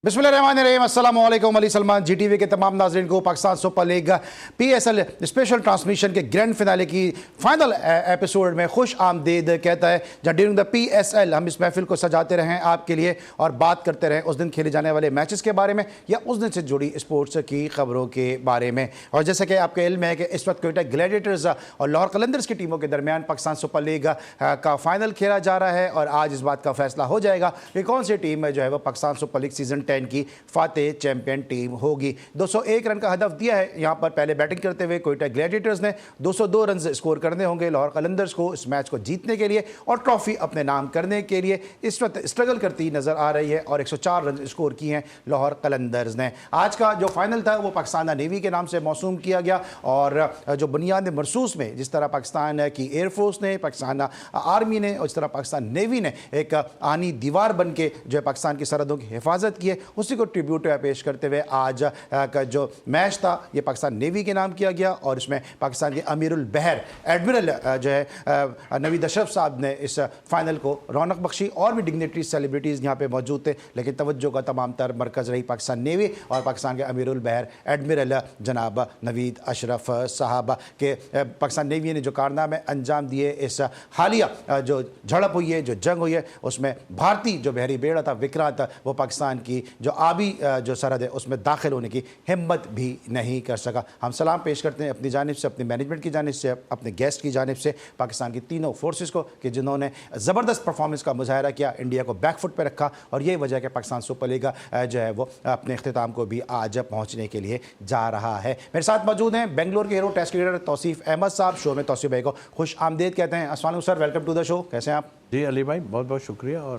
बिस्मिल्लाहिर्रहमानिर्रहीम, अस्सलाम वालेकुम। अली सलमान जीटीवी के तमाम नाज़रीन को Pakistan super league PSL special transmission के ग्रैंड फिनाले की फाइनल एपिसोड में खुश आमदीद कहता है। जहाँ ड्यूरिंग द पीएसएल हम इस महफिल को सजाते रहें आपके लिए और बात करते रहें उस दिन खेले जाने वाले मैचेस के बारे में या उस दिन से जुड़ी स्पोर्ट्स की खबरों के बारे में। और जैसे कि आपका इल्म है कि इस वक्त कोयटा ग्लैडिएटर्स और लाहौर कलंदर्स की टीमों के दरमियान पाकिस्तान सुपर लीग का फाइनल खेला जा रहा है और आज इस बात का फैसला हो जाएगा कि कौन सी टीम जो है वो पाकिस्तान सुपर लीग सीजन 10 की फातेह चैंपियन टीम होगी। 201 रन का हदफ दिया है। यहां पर पहले बैटिंग करते हुए कोयटा ग्लैडिएटर्स ने 202 रन स्कोर करने होंगे लाहौर कलंदर्स को इस मैच को जीतने के लिए और ट्रॉफी अपने नाम करने के लिए इस वक्त स्ट्रगल करती नजर आ रही है और 104 रन स्कोर किए हैं लाहौर कलंदर्स ने। आज का जो फाइनल था वो पाकिस्तान नेवी के नाम से मौसूम किया गया और जो बुनियाद मरसूस में जिस तरह पाकिस्तान की एयरफोर्स ने, पाकिस्तान आर्मी ने और इस तरह पाकिस्तान नेवी ने एक आनी दीवार बन के जो है पाकिस्तान की सरहदों की हिफाजत की है उसी को ट्रिब्यूट पेश करते हुए आज का जो मैच था ये पाकिस्तान नेवी के नाम किया गया और इसमें पाकिस्तान के अमीरुल बहर एडमिरल जो है नवीद अशरफ साहब ने इस फाइनल को रौनक बख्शी। और भी डिग्नेटरी सेलिब्रिटीज़ यहाँ पे मौजूद थे लेकिन तवज्जो का तमाम तर मरकज़ रही पाकिस्तान नेवी और पाकिस्तान के अमीरुल बहर एडमिरल जनाब नवीद अशरफ साहब के। पाकिस्तान नेवी ने जो कारनामे अंजाम दिए इस हालिया जो झड़प हुई है, जो जंग हुई है, उसमें भारतीय जो बहरी बेड़ा था विक्रांत वो पाकिस्तान की जो आबी जो सरहद है उसमें दाखिल होने की हिम्मत भी नहीं कर सका। हम सलाम पेश करते हैं अपनी जानिब से, अपनी मैनेजमेंट की जानिब से, अपने गेस्ट की जानिब से पाकिस्तान की तीनों फोर्सेस को कि जिन्होंने ज़बरदस्त परफॉर्मेंस का मुजाहरा किया, इंडिया को बैकफुट पर रखा और यही वजह है कि पाकिस्तान सुपर लीग जो है वो अपने अख्तिताम को भी आज पहुँचने के लिए जा रहा है। मेरे साथ मौजूद हैं बेंगलोर के hero test cricketer Tauseef Ahmed sahab. Show में तौसीफ भाई को खुश आमदीद कहते हैं। अस्सलाम वालेकुम sir, welcome to the show. कैसे हैं आप? जी अली भाई बहुत बहुत शुक्रिया और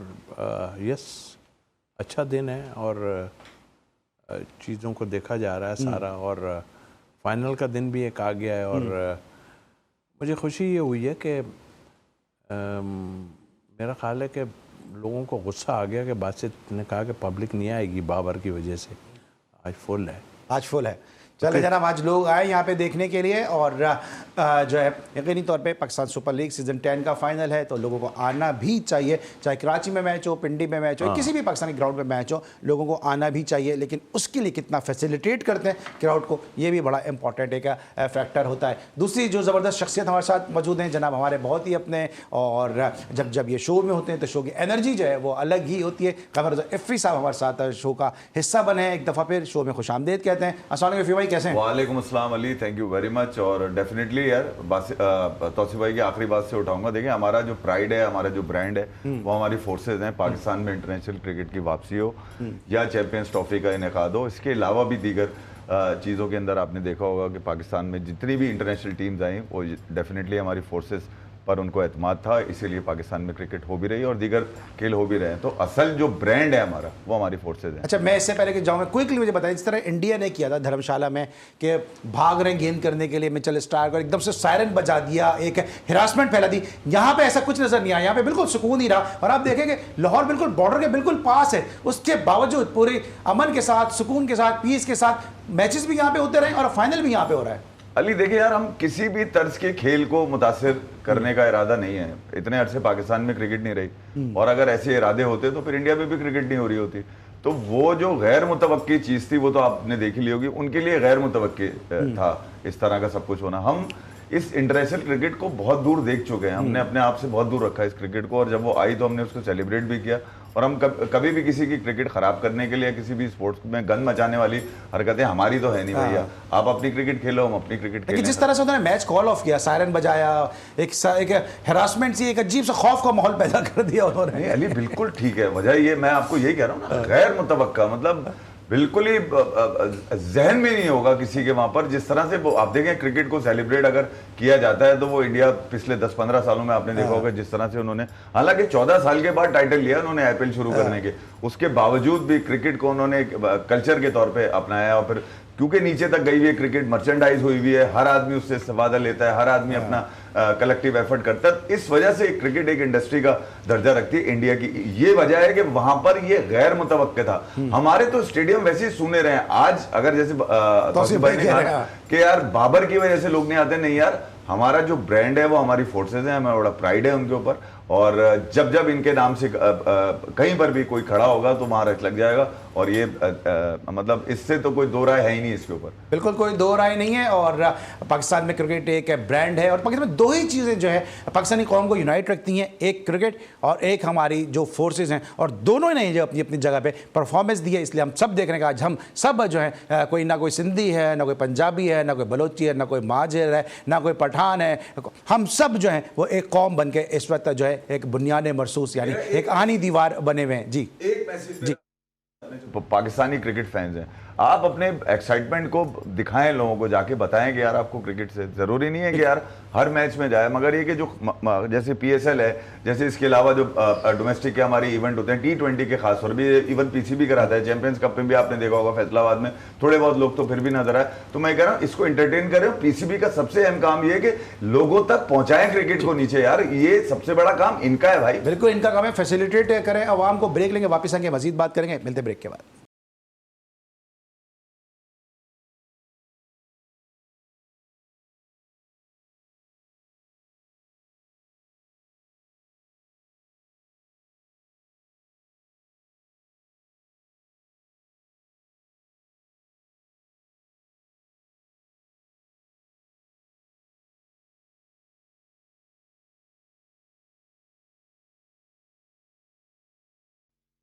यस अच्छा दिन है और चीज़ों को देखा जा रहा है सारा और फाइनल का दिन भी एक आ गया है और मुझे खुशी ये हुई है कि मेरा ख्याल है कि लोगों को गुस्सा आ गया कि बासित ने कहा कि पब्लिक नहीं आएगी बाबर की वजह से। आज फुल है, आज फुल है। चले जनाब, आज लोग आए यहाँ पे देखने के लिए और जो है यकीनी तौर पे पाकिस्तान सुपर लीग सीज़न 10 का फाइनल है तो लोगों को आना भी चाहिए, चाहे कराची में मैच हो, पिंडी में मैच हो, किसी भी पाकिस्तानी ग्राउंड में मैच हो, लोगों को आना भी चाहिए। लेकिन उसके लिए कितना फैसिलिटेट करते हैं क्राउड को, ये भी बड़ा इंपॉर्टेंट एक फैक्टर होता है। दूसरी जो ज़बरदस्त शख्सियत हमारे साथ मौजूद हैं जनाब हमारे बहुत ही अपने, और जब ये शो में होते हैं तो शो की एनर्जी जो है वो अलग ही होती है। कमर इफ़ी साहब हमारे साथ शो का हिस्सा बने हैं, एक दफ़ा फिर शो में खुश आमदीद कहते हैं। अस्सलाम वालेकुम भाई, कैसे हैं? वालेकुम अस्सलाम Ali, thank you very much. और डेफिनेटली यार तौसीफ भाई की आखिरी बात से उठाऊंगा। देखिए हमारा जो प्राइड है, हमारा जो ब्रांड है वो हमारी फोर्सेज हैं। पाकिस्तान में इंटरनेशनल क्रिकेट की वापसी हो या चैंपियंस ट्रॉफी का इनेकाद हो, इसके अलावा भी दीगर चीज़ों के अंदर आपने देखा होगा कि पाकिस्तान में जितनी भी इंटरनेशनल टीम्स आई वो डेफिनेटली हमारी फोर्सेज पर उनको एतमाद था, इसीलिए पाकिस्तान में क्रिकेट हो भी रही है और दीगर खेल हो भी रहे हैं। तो असल जो ब्रांड है हमारा वो हमारी फोर्सेज है। अच्छा, मैं इससे पहले कि जाऊँ क्विकली मुझे बताएं, जिस तरह इंडिया ने किया था धर्मशाला में कि भाग रहे गेंद करने के लिए मिचेल स्टार्क और एकदम से सायरन बजा दिया, एक हिरासमेंट फैला दी, यहाँ पे ऐसा कुछ नजर नहीं आया। यहाँ पे बिल्कुल सुकून ही रहा और आप देखेंगे लाहौर बिल्कुल बॉर्डर के बिल्कुल पास है, उसके बावजूद पूरे अमन के साथ, सुकून के साथ, पीस के साथ मैचेस भी यहाँ पे होते रहे और फाइनल भी यहाँ पे हो रहा है। अली देखिए यार, हम किसी भी तर्ज के खेल को मुतासिर करने का इरादा नहीं है। इतने अरसे पाकिस्तान में क्रिकेट नहीं रही और अगर ऐसे इरादे होते तो फिर इंडिया में भी क्रिकेट नहीं हो रही होती। तो वो जो गैर मुतवक्की चीज़ थी वो तो आपने देख ली होगी, उनके लिए गैर मुतवक्की था इस तरह का सब कुछ होना। हम इस इंटरनेशनल क्रिकेट को बहुत दूर देख चुके हैं, हमने अपने आप से बहुत दूर रखा है इस क्रिकेट को और जब वो आई तो हमने उसको सेलिब्रेट भी किया। और हम कभी भी किसी की क्रिकेट खराब करने के लिए किसी भी स्पोर्ट्स में गंद मचाने वाली हरकतें हमारी तो है नहीं भैया। आप अपनी क्रिकेट खेलो, हम अपनी क्रिकेट खेलें। जिस तरह से उन्होंने मैच कॉल ऑफ किया, सायरन बजाया, एक हैरासमेंट सी, एक अजीब सा खौफ का माहौल पैदा कर दिया उन्होंने। अली बिल्कुल ठीक है, वजह ये मैं आपको यही कह रहा हूँ ना, गैर मुतवक्का मतलब बिल्कुल ही जहन में नहीं होगा किसी के वहां पर। जिस तरह से वो आप देखें क्रिकेट को सेलिब्रेट अगर किया जाता है तो वो इंडिया पिछले 10-15 सालों में आपने देखा होगा जिस तरह से उन्होंने, हालांकि 14 साल के बाद टाइटल लिया उन्होंने आईपीएल शुरू करने के, उसके बावजूद भी क्रिकेट को उन्होंने कल्चर के तौर पर अपनाया और फिर क्योंकि नीचे तक गई हुई है क्रिकेट, मर्चेंडाइज हुई हुई है, हर आदमी उससे इस्तेफादा लेता है, हर आदमी अपना कलेक्टिव एफर्ट करता है। इस वजह से क्रिकेट एक इंडस्ट्री का दर्जा रखती है इंडिया की। ये वजह है कि वहां पर ये गैर मुतवक्के था। हमारे तो स्टेडियम वैसे ही सुने रहे हैं। आज अगर जैसे भाई ने कहा कि यार बाबर की वजह से लोग नहीं आते, नहीं यार, हमारा जो ब्रांड है वो हमारी फोर्सेज है, हमारा बड़ा प्राइड है उनके ऊपर और जब जब इनके नाम से कहीं पर भी कोई खड़ा होगा तो वहां रच लग जाएगा। और ये मतलब इससे तो कोई दो राय है ही नहीं इसके ऊपर। बिल्कुल कोई दो राय नहीं है। और पाकिस्तान में क्रिकेट एक ब्रांड है, और पाकिस्तान में दो ही चीज़ें जो है पाकिस्तानी कौम को यूनाइट रखती हैं, एक क्रिकेट और एक हमारी जो फोर्सेस हैं, और दोनों ने जो अपनी अपनी जगह पे परफॉर्मेंस दी है। इसलिए हम सब देख रहे हैं कि आज हम सब जो है कोई ना कोई सिंधी है, ना कोई पंजाबी है, ना कोई बलोची है, ना कोई माजिर है, ना कोई पठान है, हम सब जो है वो एक कौम बन के इस वक्त जो है एक बुनियाद मरसूस यानी एक आनी दीवार बने हुए हैं। जी एक मैसेज जी, पाकिस्तानी क्रिकेट फैंस हैं, आप अपने एक्साइटमेंट को दिखाएं, लोगों को जाके बताएं कि यार आपको क्रिकेट से जरूरी नहीं है कि यार हर मैच में जाए, मगर ये कि जो जैसे पीएसएल है, जैसे इसके अलावा जो डोमेस्टिक के हमारे इवेंट होते हैं, T20 के खास तौर पर, इवन पीसीबी कराता है, चैंपियंस कप में भी आपने देखा होगा फैसलाबाद में थोड़े बहुत लोग तो फिर भी नजर आए। तो मैं कह रहा हूँ इसको एंटरटेन करें। पीसीबी का सबसे अहम काम ये है कि लोगों तक पहुंचाएं क्रिकेट को नीचे, यार ये सबसे बड़ा काम इनका है भाई। बिल्कुल इनका काम है, फैसिलिटेट करें आवाम को। ब्रेक लेंगे, वापस आएंगे, मजीद बात करेंगे, मिलते ब्रेक के बाद।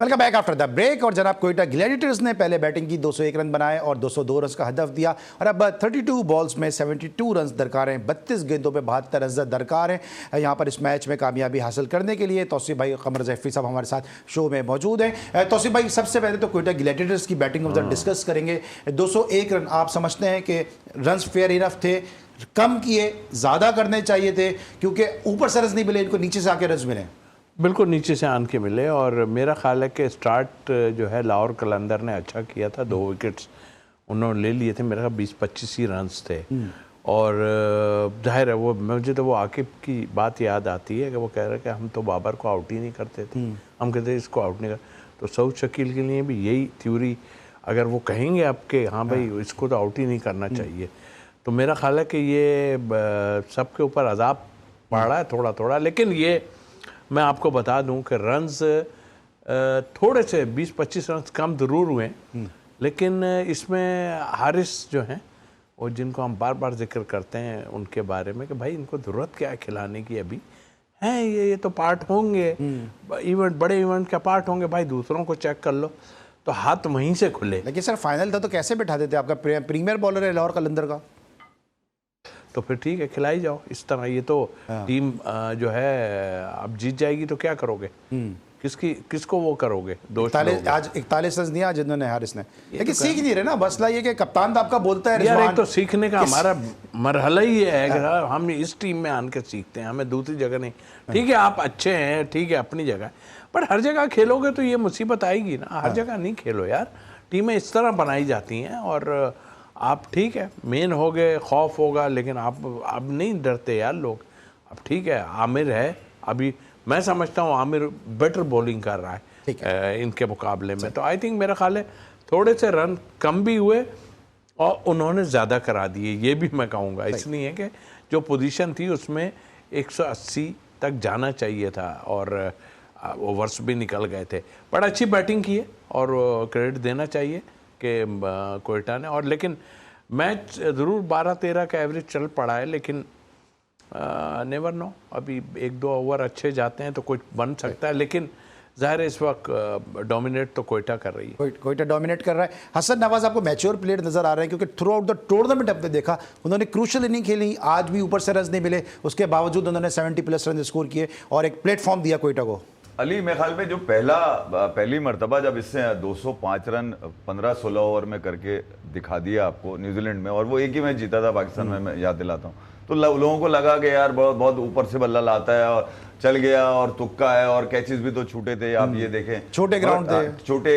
Welcome back after the break. और जनाब कोयटा ग्लैडिएटर्स ने पहले बैटिंग की, 201 रन बनाए और 202 रन का हदफ दिया, और अब 32 बॉल्स में 72 रन दरकार हैं, 32 गेंदों पे 72 रन दरकार हैं यहाँ पर इस मैच में कामयाबी हासिल करने के लिए। तौसीफ भाई कमर ज़ैफ़ी साहब हमारे साथ शो में मौजूद हैं। तौसीफ भाई, सबसे पहले तो कोयटा ग्लैडिएटर्स की बैटिंग को डिस्कस करेंगे। 201 रन, आप समझते हैं कि रन फेयर इनफ थे, कम किए, ज़्यादा करने चाहिए थे, क्योंकि ऊपर से रन नहीं मिले इनको, नीचे से आके रन मिले? बिल्कुल नीचे से आन के मिले, और मेरा ख्याल है कि स्टार्ट जो है लाहौर कलंदर ने अच्छा किया था। 2 विकेट्स उन्होंने ले लिए थे, मेरा ख्याल 20-25 ही रन्स थे। और जाहिर है वो, मुझे तो वो आकिब की बात याद आती है कि वो कह रहे कि हम तो बाबर को आउट ही नहीं करते थे, हम कहते इसको आउट नहीं कर। तो सऊद शकील के लिए भी यही थ्योरी, अगर वो कहेंगे आपके हाँ भाई इसको तो आउट ही नहीं करना चाहिए, तो मेरा ख्याल है कि ये सबके ऊपर अजाब पड़ रहा है थोड़ा थोड़ा। लेकिन ये मैं आपको बता दूं कि रन्स थोड़े से 20-25 रन कम ज़रूर हुए, लेकिन इसमें हारिस जो हैं, और जिनको हम बार बार जिक्र करते हैं उनके बारे में कि भाई इनको ज़रूरत क्या है खिलाने की, अभी हैं ये तो पार्ट होंगे, इवेंट बड़े इवेंट का पार्ट होंगे भाई, दूसरों को चेक कर लो, तो हाथ वहीं से खुले। लेकिन सर फाइनल था तो कैसे बिठा देते? आपका प्रीमियर बॉलर है लाहौर कलंदर का, तो फिर ठीक है खिलाई जाओ इस तरह। ये तो टीम जो है अब जीत जाएगी तो क्या करोगे, किसको वो करोगे दोस्त? आज 41 रन दिया जिन्होंने हारिस ने, लेकिन सीख नहीं रहे ना। मसला ये कि कप्तान तो आपका बोलता है यार, एक तो सीखने का हमारा मरहला ही है कि हम इस टीम में आकर सीखते हैं, हमें दूसरी जगह नहीं। ठीक है आप अच्छे हैं, ठीक है अपनी जगह, पर हर जगह खेलोगे तो ये मुसीबत आएगी ना। हर जगह नहीं खेलो यार, टीमें इस तरह बनाई जाती हैं। और आप ठीक है मेन हो गए, खौफ होगा, लेकिन आप अब नहीं डरते यार लोग। अब ठीक है आमिर है, अभी मैं समझता हूँ आमिर बेटर बॉलिंग कर रहा है इनके मुकाबले में। तो आई थिंक मेरा ख्याल है थोड़े से रन कम भी हुए और उन्होंने ज़्यादा करा दिए, ये भी मैं कहूँगा। इसलिए कि जो पोजीशन थी उसमें 180 तक जाना चाहिए था और ओवर्स भी निकल गए थे। बड़ा अच्छी बैटिंग की है और क्रेडिट देना चाहिए कि कोयटा ने। और लेकिन मैच ज़रूर 12-13 का एवरेज चल पड़ा है, लेकिन नेवर नो, अभी 1-2 ओवर अच्छे जाते हैं तो कुछ बन सकता है। लेकिन ज़ाहिर है इस वक्त डोमिनेट तो कोयटा कर रही है, कोयटा डोमिनेट कर रहा है। हसन नवाज आपको मैच्योर प्लेयर नजर आ रहे हैं, क्योंकि थ्रू आउट द टूर्नामेंट आपने देखा उन्होंने क्रूशल इनिंग खेली, आज भी ऊपर से रन नहीं मिले, उसके बावजूद उन्होंने 70+ रन स्कोर किए और एक प्लेटफॉर्म दिया कोयटा को। अली मेरे ख्याल में जो पहली मर्तबा जब इससे 205 रन 15-16 ओवर में करके दिखा दिया आपको न्यूजीलैंड में, और वो एक ही मैच जीता था पाकिस्तान में, मैं याद दिलाता हूँ, तो लोगों को लगा कि यार बहुत बहुत ऊपर से बल्ला लाता है और चल गया और तुक्का है और कैचेस भी तो छूटे थे, आप ये देखें छोटे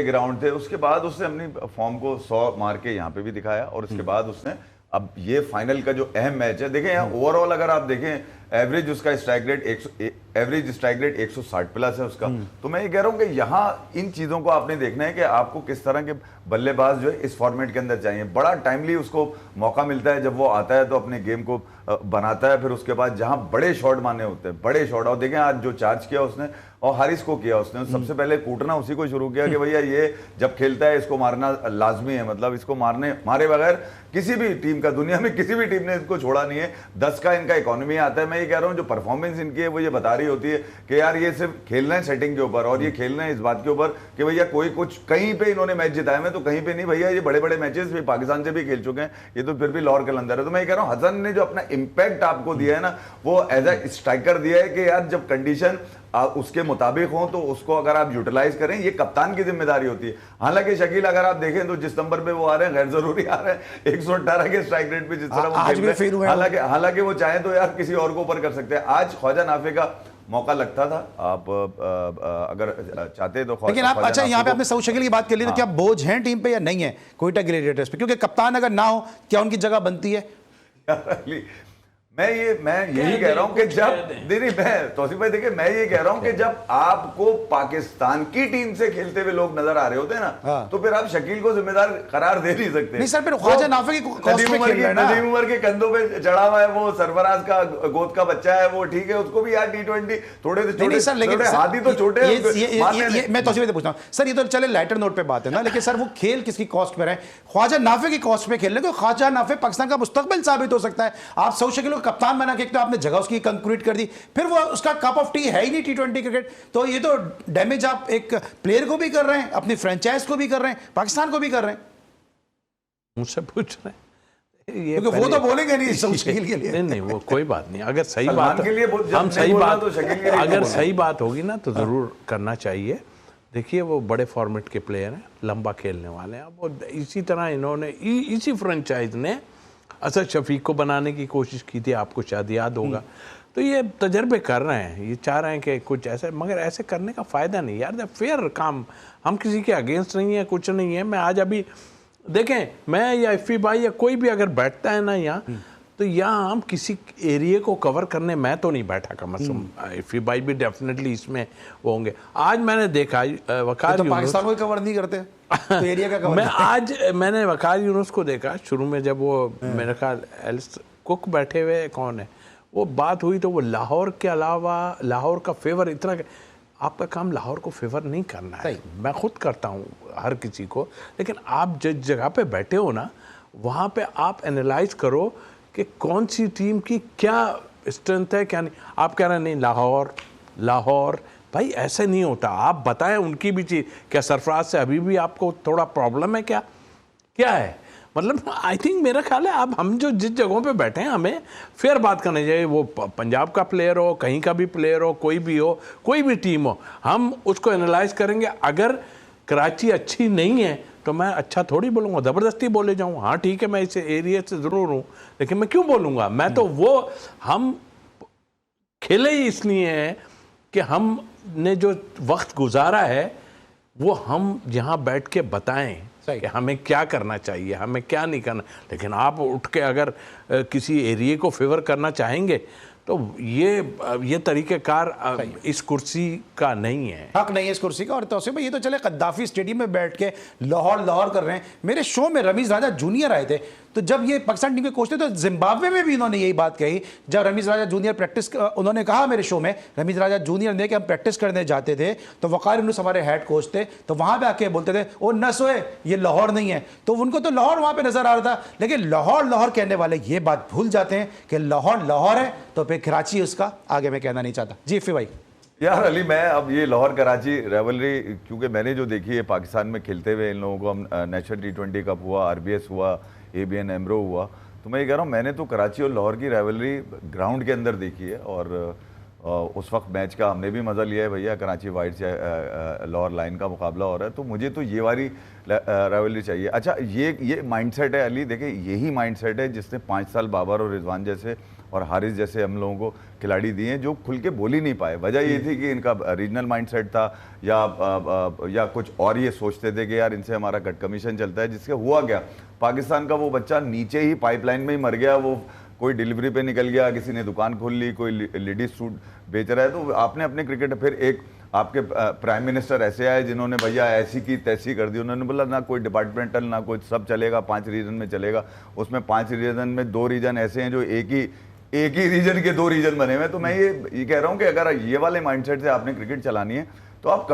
ग्राउंड थे। उसके बाद उसने अपनी फॉर्म को 100 मार के यहाँ पे भी दिखाया, और उसके बाद उसने अब ये फाइनल का जो अहम मैच है, देखें यहाँ ओवरऑल अगर आप देखें एवरेज उसका strike rate average strike rate 160 plus है उसका। तो मैं ये कह रहा हूँ कि यहाँ इन चीजों को आपने देखना है कि आपको किस तरह के बल्लेबाज जो है इस फॉर्मेट के अंदर चाहिए। बड़ा टाइमली उसको मौका मिलता है, जब वो आता है तो अपने गेम को बनाता है, फिर उसके बाद जहां बड़े शॉट मारने होते हैं, बड़े शॉट, और देखें आज जो चार्ज किया उसने और हारिस को किया उसने, सबसे पहले कूटना उसी को शुरू किया कि भैया ये जब खेलता है इसको मारना लाजमी है, मतलब इसको मारे बगैर किसी भी टीम का, दुनिया में किसी भी टीम ने इसको छोड़ा नहीं है। 10 का इनका इकोनॉमी आता है। मैं ये कह रहा हूँ जो परफॉर्मेंस इनकी है वो ये बता रही होती है कि यार ये सिर्फ खेलना है सेटिंग के ऊपर, और ये खेलना है इस बात के ऊपर कि भैया कोई कुछ कहीं पे इन्होंने मैच जिताया में तो कहीं पे नहीं भैया, ये बड़े बड़े मैचेस भी पाकिस्तान से भी खेल चुके हैं, ये तो फिर भी लाहौर कलंदर है। तो मैं ये कह रहा हूँ हसन ने जो अपना इंपैक्ट आपको दिया है ना, वो एज ए स्ट्राइकर दिया है कि यार जब कंडीशन उसके मुताबिक हो तो उसको अगर आप यूटिलाइज करें, ये कप्तान की जिम्मेदारी होती है। हालांकि शकील अगर आप देखें तो जिस नंबर पे वो आ रहे हैं गैर जरूरी आ रहे हैं, 118 के स्ट्राइक रेट पे जिस तरह वो खेल रहे हैं, हालांकि वो चाहे तो यार किसी और को ऊपर कर सकते हैं। आज ख्वाजा नाफे का मौका लगता था, आप अगर चाहते तो। लेकिन आप अच्छा यहाँ पे आपने सऊद शकील की बात कर ली, तो क्या बोझ हैं टीम पे या नहीं है कोयटा ग्लेडिएटर्स पे? क्योंकि कप्तान अगर ना हो क्या उनकी जगह बनती है? मैं यही कह रहा हूं कि जब मैं तौसीफ भाई देखिए, मैं ये कह रहा हूं कि जब आपको पाकिस्तान की टीम से खेलते हुए लोग नजर आ रहे होते हैं ना, तो फिर आप शकील को जिम्मेदार करार दे नहीं सकते। नहीं सर, फिर ख्वाजा नाफे की नदीम उमर के कंधों पे चढ़ा हुआ है, वो सरफराज का गोद का बच्चा है, वो ठीक है, उसको भी यार T20 थोड़े से छोटे हाथी तो छोटे हैं। मैं तौसीफ से पूछता हूं सर, ये तो चले लाइटर नोट पे बात है ना, लेकिन सर वो खेल किसकी कॉस्ट पर है? ख्वाजा नाफे की कॉस्ट पे खेल रहे हैं। ख्वाजा नाफे पाकिस्तान का मुस्तकबिल साबित हो सकता है। आप सऊद शकील कप्तान बना के, तो आपने जगह उसकी कंक्रीट कर दी, फिर वो उसका कप ऑफ टी है ही नहीं T20 क्रिकेट। तो ये तो डैमेज आप एक प्लेयर को भी कर रहे हैं, अपनी फ्रेंचाइज को भी कर रहे हैं, पाकिस्तान को भी कर रहे हैं। मुझसे पूछ रहे हैं ये, क्योंकि वो तो बोलेंगे नहीं सऊद शकील के लिए। नहीं वो कोई बात नहीं, अगर सही बात के लिए हम सही बात तो अगर सही बात होगी ना तो जरूर करना चाहिए। देखिए वो बड़े फॉर्मेट के प्लेयर हैं, लंबा खेलने वाले हैं। वो इसी तरह इन्होंने इसी फ्रेंचाइज ने असद शफीक को बनाने की कोशिश की थी, आपको शायद याद होगा। तो ये तजर्बे कर रहे हैं, ये चाह रहे हैं कि कुछ ऐसे, मगर ऐसे करने का फ़ायदा नहीं यार। फेयर काम, हम किसी के अगेंस्ट नहीं है, कुछ नहीं है। मैं आज अभी देखें, मैं या इफ़ी भाई या कोई भी अगर बैठता है ना यहाँ, तो यहाँ हम किसी एरिया को कवर करने, मैं तो नहीं बैठा कम से कम, इफ़ी भाई भी डेफिनेटली इसमें वो होंगे। आज मैंने देखा वकार तो पाकिस्तान को कवर नहीं करते तो एरिया का कवर मैंने वकार यूनुस को देखा शुरू में, जब वो मेरे ख्याल एलिस कुक बैठे हुए कौन है, वो बात हुई तो वो लाहौर के अलावा लाहौर का फेवर इतना, आपका काम लाहौर को फेवर नहीं करना है। मैं खुद करता हूँ हर किसी को, लेकिन आप जिस जगह पे बैठे हो ना, वहाँ पे आप एनालाइज करो कि कौन सी टीम की क्या स्ट्रेंथ है क्या नहीं। आप कह रहे हैं नहीं लाहौर, भाई ऐसे नहीं होता। आप बताएं उनकी भी चीज़, क्या सरफराज से अभी भी आपको थोड़ा प्रॉब्लम है क्या है? मतलब आई थिंक मेरा ख्याल है अब हम जो जिस जगहों पे बैठे हैं हमें फेयर बात करनी चाहिए। वो पंजाब का प्लेयर हो, कहीं का भी प्लेयर हो, कोई भी हो, कोई भी टीम हो, हम उसको एनालाइज करेंगे। अगर कराची अच्छी नहीं है तो मैं अच्छा थोड़ी बोलूँगा, ज़बरदस्ती बोले जाऊँ, हाँ ठीक है मैं इस एरिया से ज़रूर हूँ, लेकिन मैं क्यों बोलूँगा? मैं तो वो हम खेले ही इसलिए हैं कि हमने जो वक्त गुजारा है वो हम यहाँ बैठ के बताएं कि हमें क्या करना चाहिए, हमें क्या नहीं करना। लेकिन आप उठ के अगर किसी एरिया को फेवर करना चाहेंगे तो ये तरीक़ेकार इस कुर्सी का नहीं है, हक नहीं है इस कुर्सी का। और तौसीफ भाई, ये तो चले कद्दाफी स्टेडियम में बैठ के लाहौर कर रहे हैं। मेरे शो में रमीज़ राजा जूनियर आए थे, तो जब ये पाकिस्तान टीम के कोच थे तो जिम्बाब्वे में भी इन्होंने यही बात कही। जब रमीज़ राजा जूनियर प्रैक्टिस, उन्होंने कहा मेरे शो में, रमीज़ राजा जूनियर ने, कि हम प्रैक्टिस करने जाते थे तो वकार यूनुस हमारे हेड कोच थे, तो वहाँ पे आके बोलते थे ओ न सोए, ये लाहौर नहीं है। तो उनको तो लाहौर वहाँ पे नजर आ रहा था, लेकिन लाहौर कहने वाले ये बात भूल जाते हैं कि लाहौर है तो फिर कराची उसका आगे मैं कहना नहीं चाहता। जी इफ़ी भाई। यार अली, मैं अब ये लाहौर कराची रेवलरी, क्योंकि मैंने जो देखी है पाकिस्तान में खेलते हुए इन लोगों को, हम नेशनल T20 कप हुआ, RBS हुआ, ABN एमरो हुआ, तो मैं ये कह रहा हूँ मैंने तो कराची और लाहौर की रेवलरी ग्राउंड के अंदर देखी है। और उस वक्त मैच का हमने भी मज़ा लिया है भैया, कराची वाइट से लाहौर लाइन का मुकाबला हो रहा है, तो मुझे तो ये वाली रेवलरी चाहिए। अच्छा, ये माइंडसेट है अली, देखिए यही माइंडसेट है जिसने 5 साल बाबर और रिजवान जैसे और हारिस जैसे हम लोगों को खिलाड़ी दिए हैं जो खुल के बोल ही नहीं पाए। वजह ये थी कि इनका रीजनल माइंडसेट था या कुछ और ये सोचते थे कि यार इनसे हमारा कट कमीशन चलता है, जिससे हुआ क्या, पाकिस्तान का वो बच्चा नीचे ही पाइपलाइन में ही मर गया। वो कोई डिलीवरी पे निकल गया, किसी ने दुकान खोल ली, कोई लेडीज सूट बेच रहा है। तो आपने अपने क्रिकेट, फिर एक आपके प्राइम मिनिस्टर ऐसे आए जिन्होंने भैया ऐसी की तैसी कर दी। उन्होंने बोला ना कोई डिपार्टमेंटल ना कोई, सब चलेगा, 5 रीजन में चलेगा। उसमें 5 रीजन में 2 रीजन ऐसे हैं जो एक ही रीजन के 2 रीजन बने हुए हैं। तो मैं ये कह रहा हूँ कि अगर ये वाले माइंडसेट से आपने क्रिकेट चलानी है तो आप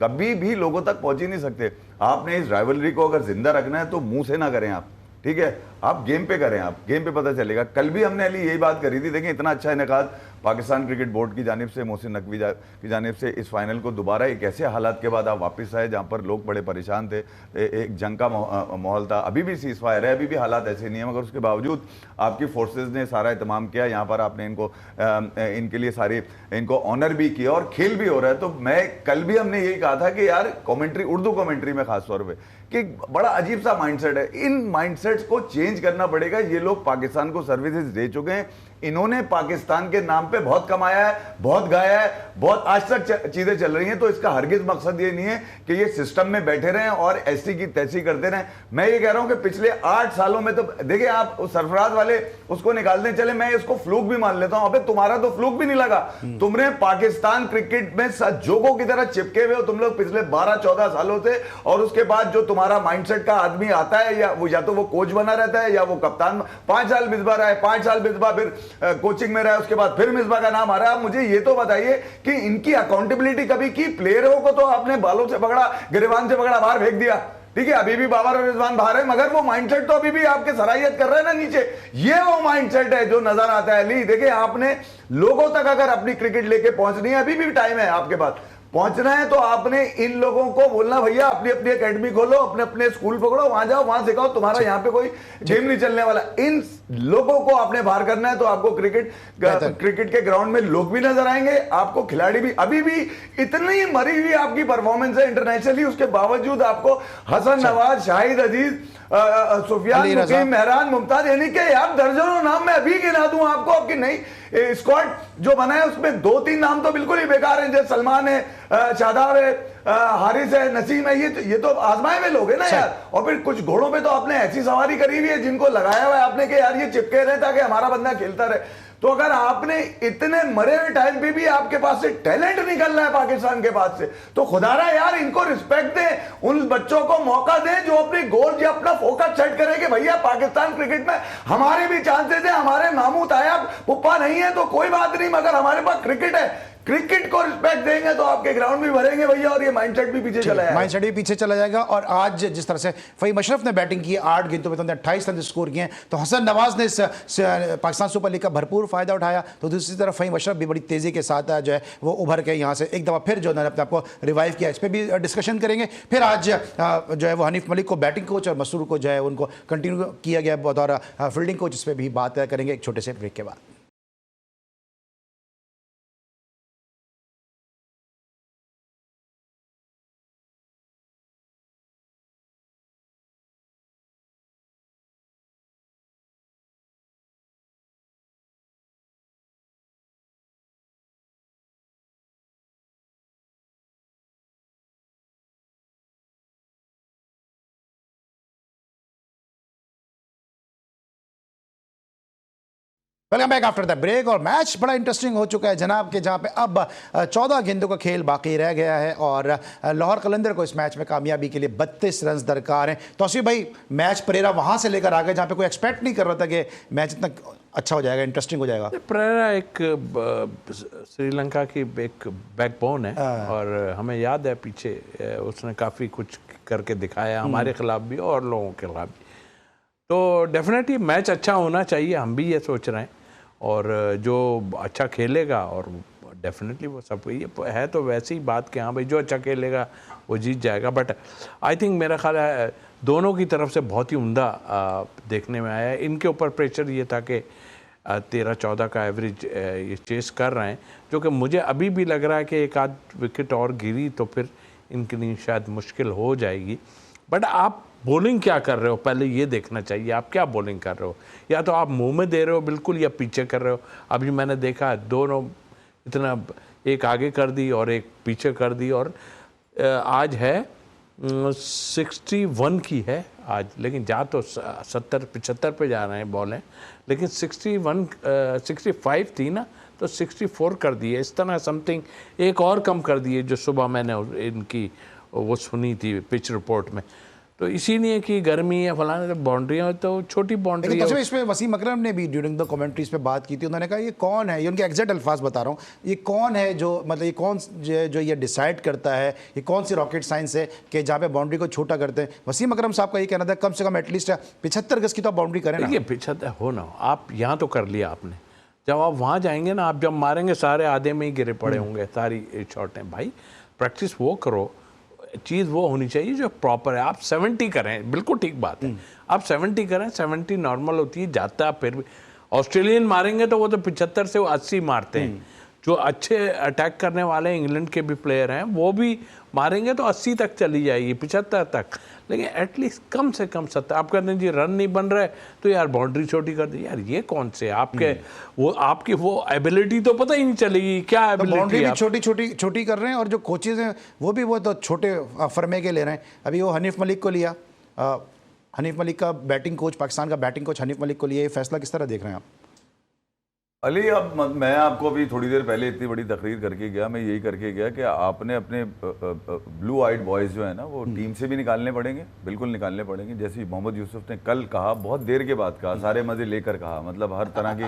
कभी भी लोगों तक पहुंच ही नहीं सकते। आपने इस राइवलरी को अगर जिंदा रखना है तो मुंह से ना करें आप, ठीक है, आप गेम पे करें, आप गेम पे पता चलेगा। कल भी हमने अली यही बात करी थी। देखें इतना अच्छा इनेकाद पाकिस्तान क्रिकेट बोर्ड की जानिब से, मोहसिन नकवी की जानिब से, इस फाइनल को दोबारा एक ऐसे हालात के बाद आप वापस आए जहां पर लोग बड़े परेशान थे, एक जंग का माहौल था। अभी भी सीज फायर है, अभी भी हालात ऐसे नहीं है, मगर उसके बावजूद आपकी फोर्सेज ने सारा इत्माम किया। यहाँ पर आपने इनके लिए सारी इनको ऑनर भी किया और खेल भी हो रहा है। तो मैं कल भी हमने यही कहा था कि यार कॉमेंट्री, उर्दू कॉमेंट्री में खासतौर पर, कि बड़ा अजीब सा माइंडसेट है। इन माइंडसेट्स को चेंज करना पड़ेगा। ये लोग पाकिस्तान को सर्विसेज दे चुके हैं, इन्होंने पाकिस्तान के नाम पे बहुत कमाया है, बहुत गाया है, बहुत आज तक चीजें चल रही हैं। तो इसका हरगिज मकसद ये नहीं है कि ये सिस्टम में बैठे रहें और ऐसी की तैसी करते रहें। मैं ये कह रहा हूं कि पिछले 8 सालों में तो देखिए, आप सरफराज वाले उसको निकालने चले, मैं इसको फ्लूक भी मान लेता हूं। अबे तुम्हारा तो फ्लूक भी नहीं लगा, तुमने पाकिस्तान क्रिकेट में जोगों की तरह चिपके हुए हो तुम लोग पिछले 12-14 सालों से। और उसके बाद जो तुम्हारा माइंडसेट का आदमी आता है, या तो वो कोच बना रहता है या वो कप्तान। 5 साल मिसबा रहा है, 5 साल मिसबा फिर कोचिंग में रहा है, उसके बाद फिर मिसबा का नाम आ रहा है। मुझे ये तो बताइए कि इनकी अकाउंटेबिलिटी कभी की? प्लेयरों को तो आपने बालों से पकड़ा, गिरेबान से पकड़ा, बाहर फेंक दिया, ठीक है, अभी भी बाबर और रिजवान बाहर है, मगर वो माइंडसेट तो अभी भी आपके सराहियत कर रहे हैं ना नीचे। ये वो माइंडसेट है जो नजर आता है। अली देखिए, आपने लोगों तक अगर अपनी क्रिकेट लेके पहुंचनी है, अभी भी टाइम है आपके पास पहुंचना है, तो आपने इन लोगों को बोलना भैया अपनी अपनी एकेडमी खोलो, अपने अपने स्कूल पकड़ो, वहां जाओ, वहां सिखाओ, तुम्हारा यहाँ पे कोई गेम नहीं चलने वाला। इन लोगों को आपने बाहर करना है, तो आपको क्रिकेट के ग्राउंड में लोग भी नजर आएंगे, आपको खिलाड़ी भी। अभी भी इतनी मरी हुई आपकी परफॉर्मेंस है इंटरनेशनली, उसके बावजूद आपको हसन नवाज, शाहिद अजीज, सुफियान, मुकीम, मेहरान, मुमताज, यानी कि यार दर्जनों नाम मैं अभी गिना दूं आपको। आपकी नई स्क्वाड जो बना है उसमें 2-3 नाम तो बिल्कुल ही बेकार हैं, जैसे सलमान है, शादाब है, हारिस है, नसीम है। ये तो आजमाए हुए लोग हैं ना यार। और फिर कुछ घोड़ों पे तो आपने ऐसी सवारी करी हुई है जिनको लगाया हुआ है आपने कि यार ये चिपके रहे ताकि हमारा बंदा खेलता रहे। तो अगर आपने इतने मरे हुए टाइम पे भी आपके पास से टैलेंट निकल रहा है पाकिस्तान के पास से, तो खुदारा यार इनको रिस्पेक्ट दें, उन बच्चों को मौका दें जो अपने गोल या अपना फोकस सेट करें कि भैया पाकिस्तान क्रिकेट में हमारे भी चांसेस है, हमारे मामू ताया पुप्पा नहीं है तो कोई बात नहीं, मगर हमारे पास क्रिकेट है। क्रिकेट को रिस्पेक्ट देंगे तो आपके ग्राउंड भी भरेंगे भैया, और ये माइंडसेट भी पीछे चला जाएगा। माइंडसेट भी पीछे चला जाएगा। और आज जिस तरह से फ़हीम अशरफ ने बैटिंग की, 8 गेंदों में तो 28 रन स्कोर किए हैं, तो हसन नवाज ने पाकिस्तान सुपर लीग का भरपूर फायदा उठाया। तो दूसरी तरफ फ़हीम अशरफ भी बड़ी तेज़ी के साथ जो है वो उभर के यहाँ से एक दफ़ा फिर जो है अपने आपको रिवाइव किया। इस पर भी डिस्कशन करेंगे। फिर आज जो है वो हनीफ मलिक को बैटिंग कोच और मसूर को जो है उनको कंटिन्यू किया गया बतौर फील्डिंग कोच, इस पर भी बात करेंगे एक छोटे से ब्रेक के बाद। Welcome back after the break. और मैच बड़ा इंटरेस्टिंग हो चुका है जनाब के, जहां पे अब 14 गेंदों का खेल बाकी रह गया है और लाहौर कलंदर को इस मैच में कामयाबी के लिए 32 रन दरकार हैं। तौसीफ भाई, मैच परेरा वहां से लेकर आ गए जहां पे कोई एक्सपेक्ट नहीं कर रहा था कि मैच इतना अच्छा हो जाएगा, इंटरेस्टिंग हो जाएगा। परेरा एक श्रीलंका की एक बैकबोन है और हमें याद है पीछे उसने काफ़ी कुछ करके दिखाया हमारे खिलाफ भी और लोगों के खिलाफ भी। तो डेफिनेटली मैच अच्छा होना चाहिए, हम भी ये सोच रहे हैं। और जो अच्छा खेलेगा, और डेफिनेटली वो सब ये है तो वैसी ही बात कि हाँ भाई जो अच्छा खेलेगा वो जीत जाएगा। बट आई थिंक मेरा ख्याल है दोनों की तरफ से बहुत ही उम्दा देखने में आया है। इनके ऊपर प्रेशर ये था कि 13-14 का एवरेज ये चेस कर रहे हैं, जो कि मुझे अभी भी लग रहा है कि एक आध विकेट और गिरी तो फिर इनके लिए शायद मुश्किल हो जाएगी। बट आप बॉलिंग क्या कर रहे हो पहले ये देखना चाहिए, आप क्या बॉलिंग कर रहे हो, या तो आप मुंह में दे रहे हो बिल्कुल या पीछे कर रहे हो। अभी मैंने देखा दोनों इतना, एक आगे कर दी और एक पीछे कर दी। और आज है 61 की है आज, लेकिन जा तो 70-75 पे जा रहे हैं बॉलें, लेकिन 65 थी ना, तो 64 कर दिए, इस तरह समथिंग एक और कम कर दिए जो सुबह मैंने इनकी वो सुनी थी पिच रिपोर्ट में। तो इसीलिए कि गर्मी है फलाने, तो बाउंड्रियाँ तो छोटी बाउंड्री है। इसमें वसीम अकरम ने भी ड्यूरिंग द कमेंट्रीज पे बात की थी, उन्होंने कहा ये कौन है, ये उनके एग्जैक्ट अल्फाज बता रहा हूँ, ये कौन है जो मतलब ये कौन जो ये डिसाइड करता है, ये कौन सी रॉकेट साइंस है कि जहाँ पे बाउंड्री को छोटा करते हैं। वसीम अकरम साहब का ये कहना था कम से कम एटलीस्ट 75 गज की तो बाउंड्री करें ना। ये 75 हो ना, आप यहाँ तो कर लिया आपने, जब आप वहाँ जाएंगे ना, आप जब मारेंगे सारे आधे में ही गिरे पड़े होंगे सारी शॉटें। भाई प्रैक्टिस वो करो, चीज़ वो होनी चाहिए जो प्रॉपर है। आप 70 करें, बिल्कुल ठीक बात है, आप 70 करें, 70 नॉर्मल होती है, जाता है। फिर भी ऑस्ट्रेलियन मारेंगे तो वो तो 75 से 80 मारते हैं। जो अच्छे अटैक करने वाले इंग्लैंड के भी प्लेयर हैं वो भी मारेंगे तो 80 तक चली जाएगी, 75 तक, लेकिन एटलीस्ट कम से कम 70। आप कहते हैं जी रन नहीं बन रहा है तो यार बाउंड्री छोटी कर दी, यार ये कौन से आपके वो आपकी वो एबिलिटी तो पता ही नहीं चलेगी क्या एबिलिटी। बाउंड्री भी छोटी कर रहे हैं, और जो कोचेज हैं वो भी वो तो छोटे फर्मे के ले रहे हैं। अभी वो हनीफ मलिक को लिया, हनीफ मलिक का बैटिंग कोच, पाकिस्तान का बैटिंग कोच हनीफ मलिक को लिया, ये फैसला किस तरह देख रहे हैं आप? अली, अब मैं आपको अभी थोड़ी देर पहले इतनी बड़ी तकरीर करके गया, मैं यही करके गया कि आपने अपने ब्लू आइड बॉयज़ जो है ना वो टीम से भी निकालने पड़ेंगे, बिल्कुल निकालने पड़ेंगे। जैसे मोहम्मद यूसुफ ने कल कहा, बहुत देर के बाद कहा, सारे मज़े लेकर कहा, मतलब हर तरह की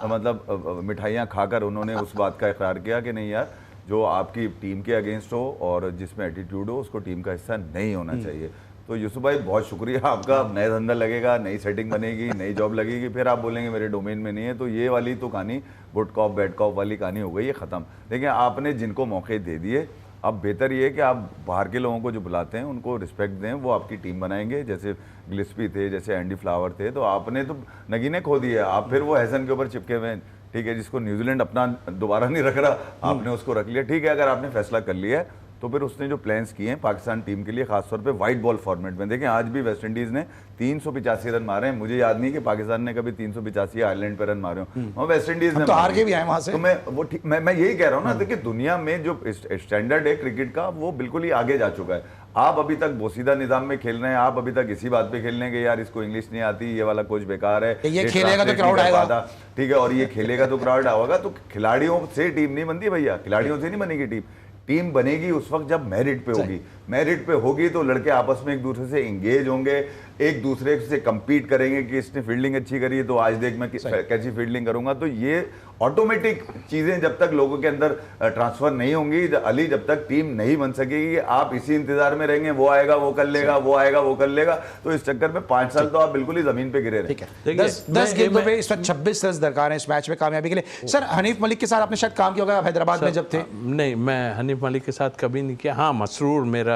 मतलब मिठाइयाँ खाकर उन्होंने उस बात का इकरार किया कि नहीं यार, जो आपकी टीम के अगेंस्ट हो और जिसमें एटीट्यूड हो उसको टीम का हिस्सा नहीं होना चाहिए। तो यूसुफ भाई बहुत शुक्रिया आपका, नया धंधा लगेगा, नई सेटिंग बनेगी, नई जॉब लगेगी, फिर आप बोलेंगे मेरे डोमेन में नहीं है। तो ये वाली तो कहानी गुड कॉप बैड कॉप वाली कहानी हो गई, ये ख़त्म। देखिए आपने जिनको मौके दे दिए, अब बेहतर ये है कि आप बाहर के लोगों को जो बुलाते हैं उनको रिस्पेक्ट दें, वो आपकी टीम बनाएंगे। जैसे गिलिस्पी थे, जैसे एंडी फ्लावर थे, तो आपने तो नगीने खो दिए। आप फिर वो हैसन के ऊपर चिपके हुए हैं, ठीक है, जिसको न्यूजीलैंड अपना दोबारा नहीं रख रहा, आपने उसको रख लिया। ठीक है, अगर आपने फैसला कर लिया है तो फिर उसने जो प्लान्स किए हैं पाकिस्तान टीम के लिए, खासतौर पे वाइट बॉल फॉर्मेट में, देखें आज भी वेस्ट इंडीज़ ने 385 रन मारे हैं। मुझे याद नहीं कि पाकिस्तान ने कभी 385 आयरलैंड पे रन मारे हो, वेस्ट इंडीज़ ने तो हार के भी आए वहां से। तो मैं यही कह रहा हूँ ना, देखिए दुनिया में जो स्टैंडर्ड है क्रिकेट का वो बिल्कुल ही आगे जा चुका है। आप अभी तक बोसीदा निजाम में खेल रहे हैं, आप अभी तक इसी बात पे खेल रहे हैं कि यार इसको इंग्लिश नहीं आती, ये वाला कोच बेकार है, ये खेलेगा तो क्राउड आएगा, ठीक है, और ये खेलेगा तो क्राउड आएगा। तो खिलाड़ियों से टीम नहीं बनती भैया, खिलाड़ियों से नहीं बनेगी टीम बनेगी उस वक्त जब मेरिट पे होगी। मेरिट पे होगी तो लड़के आपस में एक दूसरे से इंगेज होंगे, एक दूसरे से compete करेंगे कि इसने फील्डिंग अच्छी करी है तो आज देख मैं कैसी फील्डिंग करूंगा। तो ये ऑटोमेटिक चीजें जब तक लोगों के अंदर ट्रांसफर नहीं होंगी, अली, जब तक टीम नहीं बन सकेगी, आप इसी इंतजार में रहेंगे वो आएगा वो कर लेगा, वो आएगा वो कर लेगा, तो इस चक्कर में 5 साल तो आप बिल्कुल ही जमीन पे गिरे रहे। 10 गेंदों पे इस वक्त 26 रन दरकार है इस मैच में कामयाबी के लिए। सर हनीफ मलिक के साथ आपने शायद काम किया होगा हैदराबाद में जब थे? नहीं, मैं हनीफ मलिक के साथ कभी नहीं किया। हाँ, मसरूर मेरा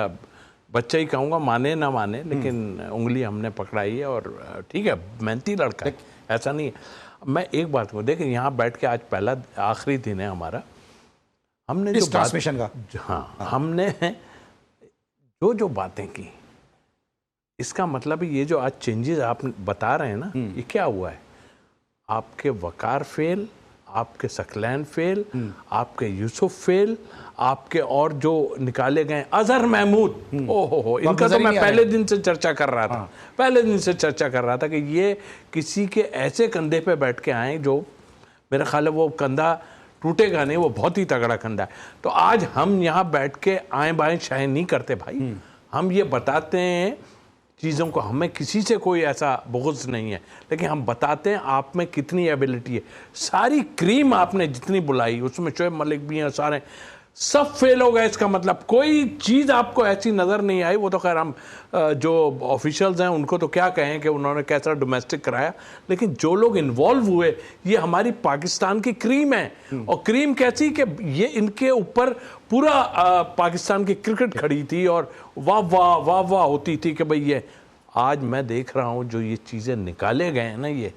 बच्चा ही कहूँगा, माने ना माने, लेकिन उंगली हमने पकड़ाई है और ठीक है, मेहनती लड़का है, ऐसा नहीं है। मैं एक बात कहूँ, देखिए यहाँ बैठ के आज पहला आखिरी दिन है हमारा, हमने इस ट्रांसमिशन का, हाँ, हमने जो बातें की, इसका मतलब ये जो आज चेंजेस आप बता रहे हैं ना, ये क्या हुआ है? आपके वकार फेल, आपके सकलैन फेल, आपके यूसुफ फेल, आपके और जो निकाले गए अजहर महमूद, ओहो, इनका तो मैं पहले दिन से चर्चा कर रहा था, पहले दिन से चर्चा कर रहा था कि ये किसी के ऐसे कंधे पे बैठ के आए जो मेरा ख्याल है वो कंधा टूटेगा नहीं, वो बहुत ही तगड़ा कंधा है। तो आज हम यहाँ बैठ के आए बाएं शाये नहीं करते भाई, हम ये बताते हैं चीज़ों को, हमें किसी से कोई ऐसा बुग़्ज़ नहीं है, लेकिन हम बताते हैं आप में कितनी एबिलिटी है। सारी क्रीम आपने जितनी बुलाई उसमें शोएब मलिक भी हैं, सारे सब फेल हो गए। इसका मतलब कोई चीज़ आपको ऐसी नज़र नहीं आई। वो तो खैर हम जो ऑफिशियल्स हैं उनको तो क्या कहें कि उन्होंने कैसा डोमेस्टिक कराया, लेकिन जो लोग इन्वॉल्व हुए ये हमारी पाकिस्तान की क्रीम है। और क्रीम कैसी कि ये इनके ऊपर पूरा पाकिस्तान की क्रिकेट खड़ी थी और वाह वाह वाह वाह होती थी कि भाई ये आज मैं देख रहा हूँ जो ये चीज़ें निकाले गए हैं ना, ये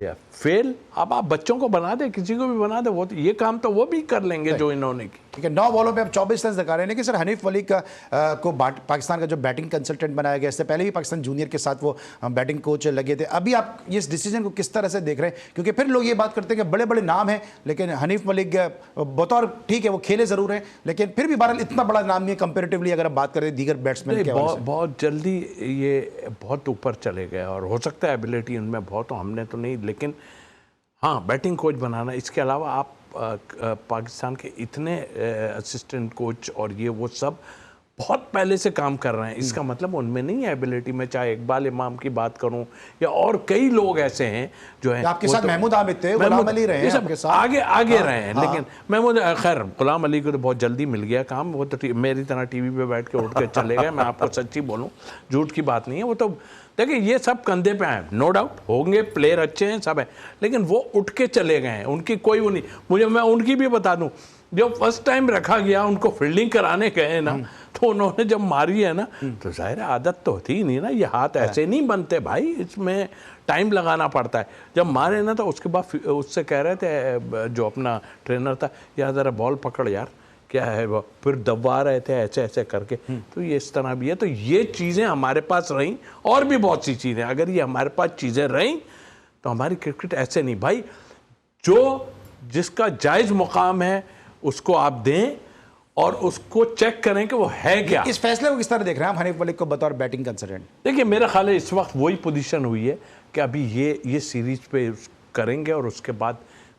फेल। अब आप बच्चों को बना दे, किसी को भी बना दे, वो तो ये काम तो वो भी कर लेंगे जो इन्होंने की। ठीक है, 9 बॉलों पे अब 24 रन दिखा रहे हैं। लेकिन सर हनीफ मलिक को पाकिस्तान का जो बैटिंग कंसल्टेंट बनाया गया, इससे पहले भी पाकिस्तान जूनियर के साथ वो बैटिंग कोच लगे थे। अभी आप इस डिसीजन को किस तरह से देख रहे हैं? क्योंकि फिर लोग ये बात करते हैं कि बड़े बड़े नाम हैं, लेकिन हनीफ मलिक बतौर, ठीक है वो खेले जरूर हैं, लेकिन फिर भी बहरहाल इतना बड़ा नाम नहीं है कंपेरेटिवली अगर आप बात करें दीगर बैट्समैन के हवाले से। बहुत जल्दी ये बहुत ऊपर चले गए और हो सकता है एबिलिटी उनमें बहुत हो, हमने तो नहीं, लेकिन हाँ बैटिंग कोच बनाना, इसके अलावा आप पाकिस्तान के इतने असिस्टेंट कोच और ये वो सब बहुत पहले से काम कर रहे हैं, इसका मतलब उनमें नहीं है एबिलिटी। मैं चाहे इकबाल इमाम की बात करूं या और कई लोग ऐसे हैं जो हैं, आपके साथ महमूद आबिद थे, गुलाम अली रहे हैं आपके साथ, आगे रहे हैं। लेकिन महमूद, खैर गुलाम अली को तो बहुत जल्दी मिल गया काम, वो तो मेरी तरह टीवी पे बैठ के उठ के चले गए। मैं आपको सच्ची बोलूं, झूठ की बात नहीं है। वो तो देखिए ये सब कंधे पे हैं, नो डाउट होंगे, प्लेयर अच्छे हैं सब है, लेकिन वो उठ के चले गए हैं, उनकी कोई वो नहीं। मैं उनकी भी बता दूं, जब फर्स्ट टाइम रखा गया उनको फील्डिंग कराने गए ना, तो उन्होंने जब मारी है ना, तो जाहिर आदत तो होती ही नहीं ना, ये हाथ ऐसे नहीं बनते भाई, इसमें टाइम लगाना पड़ता है। जब मारे ना तो उसके बाद उससे कह रहे थे जो अपना ट्रेनर था, यार ज़रा बॉल पकड़ यार, क्या है वो, फिर दबा रहे थे ऐसे ऐसे करके। तो ये इस तरह भी है। तो ये चीज़ें हमारे पास रहीं, और भी बहुत सी चीज़ें, अगर ये हमारे पास चीज़ें रहीं तो हमारी क्रिकेट ऐसे नहीं भाई, जो जिसका जायज़ मुकाम है उसको आप दें और उसको चेक करें कि वो है क्या। इस फैसले को किस तरह देख रहे हैं आप हनीफ मलिक को बतौर बैटिंग कंसल्टेंट? देखिए मेरा ख्याल है इस वक्त वही पोजीशन हुई है कि अभी ये सीरीज पे करेंगे और उसके बाद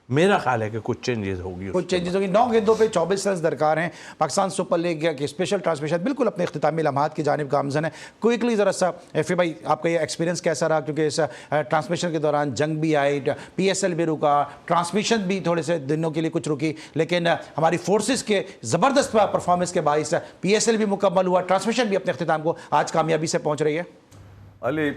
मेरा ख्याल है कि कुछ चेंजेस होगी। 9 गेंदों पे 24 रन दरकार हैं। पाकिस्तान सुपर लीग की स्पेशल ट्रांसमिशन बिल्कुल अपने इख्तितामी लम्हात की जानिब गामजन है। क्विकली ज़रा सा एफी भाई, आपका ये एक्सपीरियंस कैसा रहा? क्योंकि इस ट्रांसमिशन के दौरान जंग भी आई, PSL भी रुका, ट्रांसमिशन भी थोड़े से दिनों के लिए कुछ रुकी, लेकिन हमारी फोर्सेस के ज़बरदस्त परफॉर्मेंस के बाइस PSL भी मुकम्मल हुआ, ट्रांसमिशन भी अपने अख्तिताम को आज कामयाबी से पहुँच रही है। अली,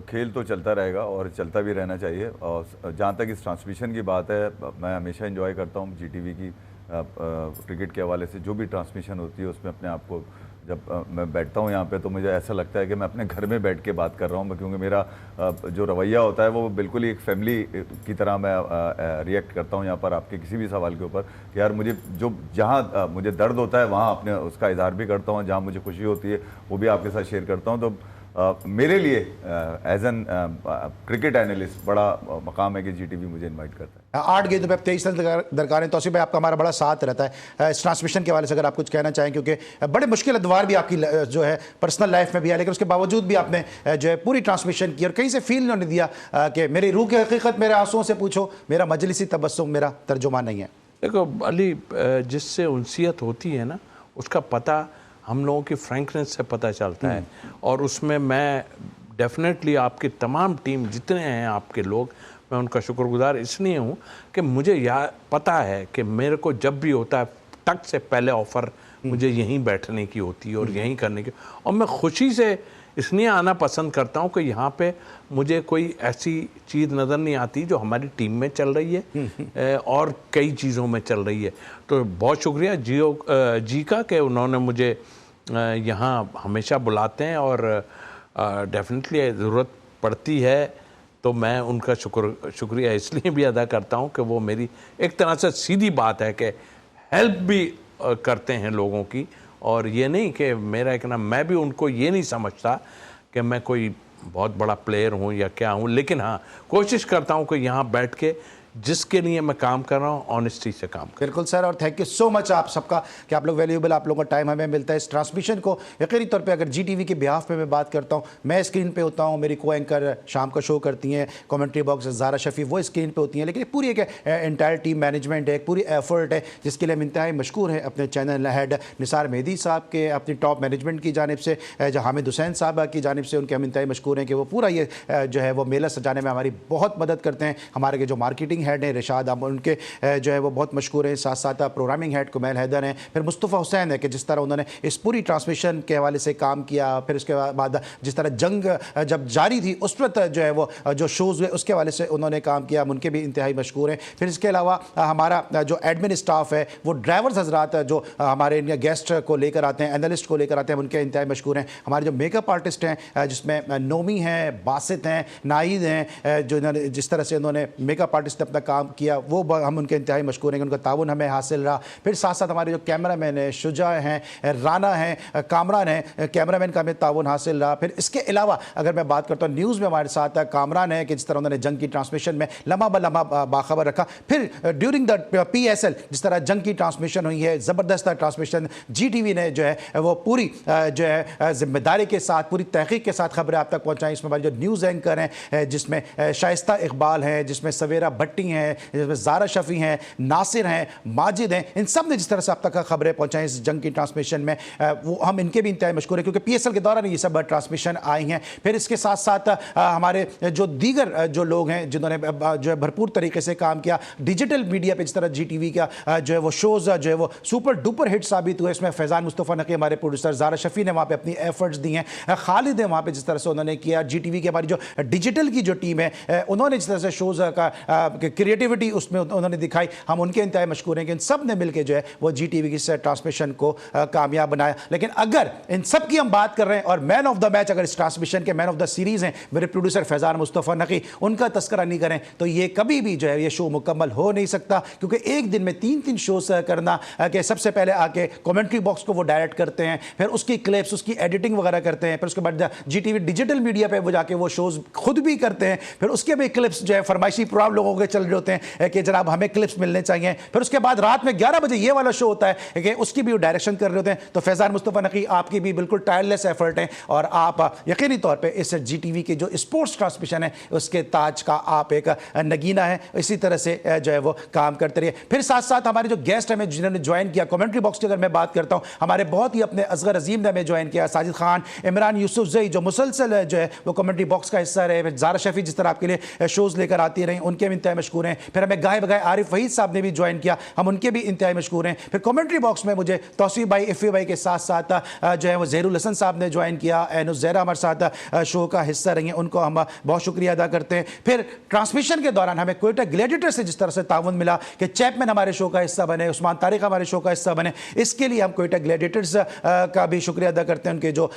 खेल तो चलता रहेगा और चलता भी रहना चाहिए। और जहाँ तक इस ट्रांसमिशन की बात है, मैं हमेशा एंजॉय करता हूँ GTV की क्रिकेट के हवाले से जो भी ट्रांसमिशन होती है उसमें अपने आप को, जब मैं बैठता हूँ यहाँ पे तो मुझे ऐसा लगता है कि मैं अपने घर में बैठ के बात कर रहा हूँ, क्योंकि मेरा जो रवैया होता है वो बिल्कुल ही एक फैमिली की तरह मैं रिएक्ट करता हूँ यहाँ पर आपके किसी भी सवाल के ऊपर कि यार मुझे जहाँ मुझे दर्द होता है वहाँ अपने उसका इजहार भी करता हूँ, जहाँ मुझे खुशी होती है वो भी आपके साथ शेयर करता हूँ। तो मेरे लिए एज एन क्रिकेट एनालिस्ट बड़ा मकाम है कि GTV मुझे इनवाइट करता है। 8 गेंदों पे 23 रन दरकार हैं। तौसीफ भाई, आपका हमारा बड़ा साथ रहता है इस ट्रांसमिशन के हवाले से, अगर आप कुछ कहना चाहें, क्योंकि बड़े मुश्किल अदवार भी आपकी जो है पर्सनल लाइफ में भी है, लेकिन उसके बावजूद भी आपने जो है पूरी ट्रांसमिशन की और कहीं से फील नहीं दिया कि मेरी रूह की हकीकत मेरे आंसुओं से पूछो, मेरा मजलिसी तबस्सुम मेरा तर्जुमा नहीं है। देखो अली, जिससे उनसियत होती है ना, उसका पता हम लोगों की फ्रैंकनेस से पता चलता है। और उसमें मैं डेफिनेटली आपकी तमाम टीम जितने हैं आपके लोग, मैं उनका शुक्रगुजार इसलिए हूँ कि मुझे पता है कि मेरे को जब भी होता है टक से पहले ऑफ़र मुझे यहीं बैठने की होती है और यहीं करने की, और मैं खुशी से इसलिए आना पसंद करता हूँ कि यहाँ पे मुझे कोई ऐसी चीज़ नज़र नहीं आती जो हमारी टीम में चल रही है और कई चीज़ों में चल रही है। तो बहुत शुक्रिया जी का कि उन्होंने मुझे यहाँ हमेशा बुलाते हैं और डेफिनेटली ज़रूरत पड़ती है तो मैं उनका शुक्रिया इसलिए भी अदा करता हूँ कि वो मेरी एक तरह से सीधी बात है कि हेल्प भी करते हैं लोगों की, और ये नहीं कि मेरा एक नाम, मैं भी उनको ये नहीं समझता कि मैं कोई बहुत बड़ा प्लेयर हूँ या क्या हूँ, लेकिन हाँ कोशिश करता हूँ कि यहाँ बैठ के जिसके लिए मैं काम कर रहा हूँ ऑनेस्टी से काम कर। बिल्कुल सर, और थैंक यू सो मच आप सबका कि आप लोग वैल्यूएबल, आप लोगों का टाइम हमें मिलता है इस ट्रांसमिशन को। यकीनी तौर पे अगर GTV के बिहाफ पे मैं बात करता हूँ, मैं स्क्रीन पे होता हूँ, मेरी को एंकर शाम का शो करती हैं, कमेंट्री बॉक्स ज़ारा शफी वो स्क्रीन पे होती हैं, लेकिन पूरी एक एंटायर टीम मैनेजमेंट है, पूरी एफर्ट है, जिसके लिए हम इंतहाई मशकूर हैं अपने चैनल हेड निसार मेहदी साहब के, अपनी टॉप मैनेजमेंट की जानिब से, जो हामिद हुसैन साहब की जानिब से, उनके हम इंतहाई मशकूर हैं कि वो पूरा ये जो है वो मेला सजाने में हमारी बहुत मदद करते हैं। हमारे के जो मार्केटिंग हेड हैं रिशाद, उनके जो है वो बहुत मशहूर हैं, साथ साथ प्रोग्रामिंग हेड कुमैल हैदर हैं, फिर मुस्तफ़ा हुसैन है कि जिस तरह उन्होंने इस पूरी ट्रांसमिशन के हवाले से काम किया, फिर उसके बाद जिस तरह जंग जब जारी थी उस वक्त जो है वो जो शोज़ हुए उसके हवाले से उन्होंने काम किया, उनके भी इंतहाई मशहूर हैं। फिर इसके अलावा हमारा जो एडमिन स्टाफ है, वो ड्राइवर्स हजरात जो हमारे गेस्ट को लेकर आते हैं, एनालिस्ट को लेकर आते हैं, उनके इंतहाई मशहूर हैं। हमारे जो मेकअप आर्टिस्ट हैं जिसमें नोमी हैं, बासित हैं, नाहिद हैं, जो जिस तरह से उन्होंने मेकअप आर्टिस्ट अपना काम किया, वो हम उनके इंतहाई मशकूर हैं कि उनका ताउन हमें हासिल रहा। फिर साथ साथ हमारे जो कैमरामैन हैं, शुजा हैं, राना हैं, कामरान हैं, कैमरामैन का हमें ताउन हासिल रहा। फिर इसके अलावा अगर मैं बात करता हूँ न्यूज़ में हमारे साथ कामरान है कि जिस तरह उन्होंने जंग की ट्रांसमिशन में लम्हा ब लम्हा बाखबर रखा। फिर ड्यूरिंग द PSL जिस तरह जंग की ट्रांसमिशन हुई है, ज़बरदस्त ट्रांसमिशन, GTV ने जो है वो पूरी जो है जिम्मेदारी के साथ, पूरी तहकीक के साथ खबरें आप तक पहुँचाई। इसमें हमारे जो न्यूज़ एंकर हैं, जिसमें शाइस्ता इकबाल हैं, जिसमें सवेरा भट्टी हैं, जिसमें ज़ारा शफ़ी हैं, नासिर हैं, माजिद हैं, इन सब ने जिस तरह से आप तक खबरें पहुँचाई इस जंग की ट्रांसमिशन में, वो हम इनके भी इंतहाई मशकूर हैं क्योंकि PSL के दौरान ये सब ट्रांसमिशन आई हैं। फिर इसके साथ साथ हमारे जो दीगर जो लोग हैं जिन्होंने जो है भरपूर तरीके से काम किया डिजिटल मीडिया पे, जिस तरह GTV का जो है वो शोज़ जो है वो सुपर डुपर हिट साबित हुए। इसमें फैज़ान मुस्तफ़ा नकी हमारे प्रोड्यूसर, ज़ारा शफ़ी ने वहाँ पे अपनी एफर्ट्स दी हैं, खालिद है वहाँ पे जिस तरह से उन्होंने किया। GTV की हमारी जो डिजिटल की जो टीम है उन्होंने जिस तरह से शोज़ का क्रिएटिविटी उसमें उन्होंने दिखाई, हम उनके इंतहाई मशकूर हैं कि इन सब ने मिलकर जो है वो GTV की इस ट्रांसमिशन को कामयाब बनाया। लेकिन अगर इन सब की हम बात कर रहे हैं और मैन ऑफ द मैच अगर इस ट्रांसमिशन के मैन ऑफ द सीरीज़ हैं मेरे प्रोड्यूसर फैज़ान मुस्तफ़ा नकी, उनका तस्करा नहीं करें तो ये कभी भी जो है ये शो मुकम्मल हो नहीं सकता। क्योंकि एक दिन में 3 शोज़ करना कि सबसे पहले आके कमेंट्री बॉक्स को वो डायरेक्ट करते हैं, फिर उसकी क्लिप्स, उसकी एडिटिंग वगैरह करते हैं, फिर उसके बाद GTV डिजिटल मीडिया पे वो जाके वो शोज़ खुद भी करते हैं, फिर उसके भी क्लिप्स जो है फरमाइशी प्रोग्राम लोगों के चल रहे होते हैं कि जनाब हमें क्लिप्स मिलने चाहिए। फिर उसके बाद रात में 11 बजे ये वाला शो होता है कि उसकी भी वो डायरेक्शन कर रहे होते हैं। तो फैज़ान मुस्तफ़ा नकी आपकी भी बिल्कुल टायरलेस एफर्ट है और आप यकीनी तौर पर इस GTV के जो स्पोर्ट्स ट्रांसमिशन है उसके ताज का आप एक नगीना है। इसी तरह से जो है वो काम करते रहिए। फिर साथ साथ हमारे जो गेस्ट हमें जिन्होंने ज्वाइन किया कमेंट्री बॉक्स की अगर मैं बात करता हूँ, हमारे बहुत ही अपने असगर अजीम ने हमें ज्वाइन किया, साजिद खान, इमरान यूसुफजई जो मुसलसल जो है वो कमेंट्री बॉक्स का हिस्सा रहे। फिर ज़ारा शफ़ी जिस तरह आपके लिए शोज़ लेकर आती रही, उनके भी इंतहाई मशकूर हैं। फिर हमें गाय बगाए आरिफ वहीद साहब ने भी ज्वाइन किया, हम उनके भी इंतहाई मशकूर हैं। फिर कमेंट्री बॉक्स में मुझे तौसीफ भाई, इफ़ी भाई के साथ साथ जो है वो ज़हरुल हसन साहब ने ज्वाइन किया, एनुज़ैरा हमारे साथ शो का हिस्सा रही हैं, उनको हम बहुत शुक्रिया अदा करते हैं। फिर ट्रांसमिशन के दौरान हमें क्वेटा ग्लैडिएटर से जिस तरह से ताउन मिला कि चैपमैन हमारे शो का हिस्सा बने, उस्मान तारिक हमारे शो का हिस्सा बने, इसके लिए हम क्वेटा ग्लैडिएटर्स का भी शुक्रिया अदा करते हैं। उनके जो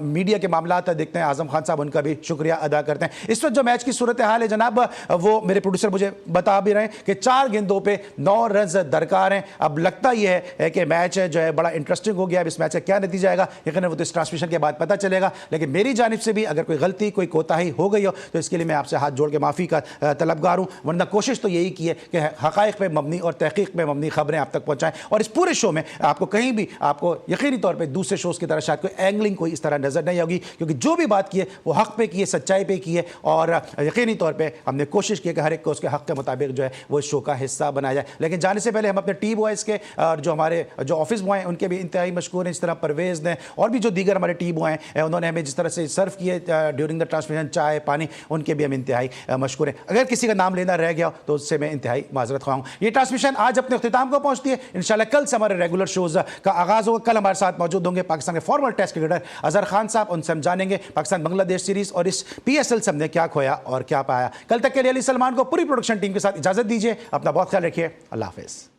मीडिया के मामलात देखते हैं आजम खान साहब, उनका भी शुक्रिया अदा करते हैं। इस वक्त जो मैच की सूरत हाल है जनाब, वो मेरे प्रोड्यूसर मुझे बता भी रहे हैं कि 4 गेंदों पे 9 रन दरकार हैं। अब लगता यह है कि मैच जो है बड़ा इंटरेस्टिंग हो गया। अब इस मैच का क्या नतीजा आएगा यकीनन वो तो इस ट्रांसमिशन के बाद पता चलेगा। लेकिन मेरी जानिब से भी अगर कोई गलती, कोई कोताही हो गई हो तो इसके लिए मैं आपसे हाथ जोड़ के माफ़ी का तलबगार हूँ। वरना कोशिश तो यही की है कि हक़ाइक़ पे मबनी और तहक़ीक़ पे मबनी खबरें आप तक पहुँचाएँ। और इस पूरे शो में आपको कहीं भी आपको यकीनी तौर पर दूसरे शोज़ की तरह शायद कोई एंगलिंग कोई इस तरह नज़र नहीं होगी, क्योंकि जो भी बात की है वो हक़ पे की है, सच्चाई पे की है। और यकीनी तौर पर हमने कोशिश की कि हर एक को उसके हक़ के मुताबिक जो है वो इस शो का हिस्सा बनाया जाए। लेकिन जाने से पहले हम अपने टी बॉयज़ के और जो हमारे जो ऑफिस बॉय हैं उनके भी इंतहाई मशकूर हैं। इस तरह परवेज़ ने और भी जो दीगर हमारे टी बॉय हैं उन्होंने हमें जिस तरह से सर्व किए ड्यूरिंग द ट्रांसमिशन, चाय पानी, उनके भी हम इंतहाई मशकूर हैं। अगर किसी का नाम लेना रह गया तो उससे मैं इंतहाई माजरत ख्वाह हूँ। ये ट्रांसमिशन आज अपने अख्तिताम को पहुँचती है। इंशाल्लाह कल से हमारे रेगुलर शोज़ का आगाज़ होगा। कल हमारे साथ मौजूद होंगे पाकिस्तान के former test cricketer Azhar Khan sahab, उनसे हम जानेंगे पाकिस्तान बांग्लादेश सीरीज़ और इस PSL से हमने क्या खोया और क्या पाया। कल तक के लिए अली सलमान को पूरी प्रोडक्शन टीम के साथ इजाज़त दीजिए। अपना बहुत ख्याल रखिए। अल्लाह हाफ़िज़।